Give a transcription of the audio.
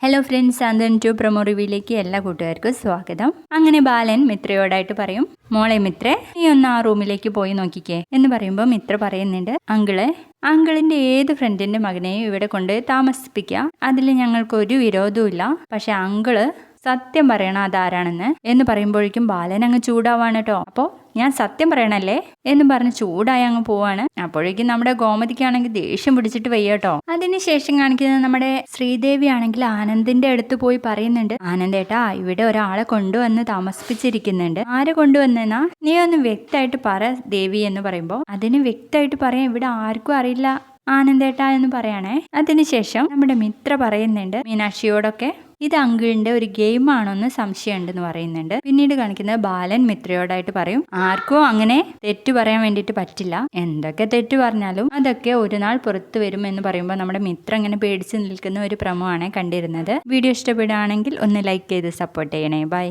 Hello friends, സാന്ത്വനം 2 promo റിവ്യൂയിലേക്ക് എല്ലാ കൂട്ടുകാർക്കും സ്വാഗതം. അങ്ങനെ ബാലൻ മിത്രയോടായിട്ട് പറയും, മോളെ മിത്രേ, നീ ഒന്ന് ആ റൂമിലേക്ക് പോയി നോക്കിക്കേ എന്ന് പറയുമ്പോൾ മിത്ര പറയുന്നുണ്ട്, അങ്കിളിന്റെ ഏത് ഫ്രണ്ടിന്റെ മകനെയും ഇവിടെ കൊണ്ട് താമസിപ്പിക്കുക, അതിൽ ഞങ്ങൾക്ക് ഒരു വിരോധവും ഇല്ല. പക്ഷെ അങ്കിള് സത്യം പറയണം അതാരാണെന്ന് എന്ന് പറയുമ്പോഴേക്കും ബാലൻ അങ്ങ് ചൂടാവാണ് കേട്ടോ. അപ്പോൾ ഞാൻ സത്യം പറയണല്ലേ എന്ന് പറഞ്ഞ് ചൂടായി അങ്ങ് പോവാണ്. അപ്പോഴേക്കും നമ്മുടെ ഗോമതിക്കാണെങ്കിൽ ദേഷ്യം പിടിച്ചിട്ട് വയ്യ കേട്ടോ. അതിനുശേഷം കാണിക്കുന്നത് നമ്മുടെ ശ്രീദേവി ആണെങ്കിൽ ആനന്ദിന്റെ അടുത്ത് പോയി പറയുന്നുണ്ട്, ആനന്ദേട്ടാ, ഇവിടെ ഒരാളെ കൊണ്ടുവന്ന് താമസിപ്പിച്ചിരിക്കുന്നുണ്ട്. ആരെ കൊണ്ടുവന്നെന്നാ നീ ഒന്ന് വ്യക്തമായിട്ട് പറ ദേവി എന്ന് പറയുമ്പോൾ, അതിന് വ്യക്തമായിട്ട് പറയാൻ ഇവിടെ ആർക്കും അറിയില്ല ആനന്ദേട്ടാ എന്ന് പറയണേ. അതിനുശേഷം നമ്മുടെ മിത്ര പറയുന്നുണ്ട് മീനാക്ഷിയോടൊക്കെ, ഇത് അങ്കിളിന്റെ ഒരു ഗെയിം ആണോന്ന് സംശയമുണ്ടെന്ന് പറയുന്നുണ്ട്. പിന്നീട് കാണിക്കുന്നത് ബാലൻ മിത്രയോടായിട്ട് പറയും, ആർക്കും അങ്ങനെ തെറ്റു പറയാൻ വേണ്ടിയിട്ട് പറ്റില്ല. എന്തൊക്കെ തെറ്റു പറഞ്ഞാലും അതൊക്കെ ഒരു നാൾ പുറത്തു വരും എന്ന് പറയുമ്പോൾ നമ്മുടെ മിത്ര ഇങ്ങനെ പേടിച്ച് നിൽക്കുന്ന ഒരു പ്രമോ ആണ് കണ്ടിരുന്നത്. വീഡിയോ ഇഷ്ടപ്പെടുകയാണെങ്കിൽ ഒന്ന് ലൈക്ക് ചെയ്ത് സപ്പോർട്ട് ചെയ്യണേ. ബൈ.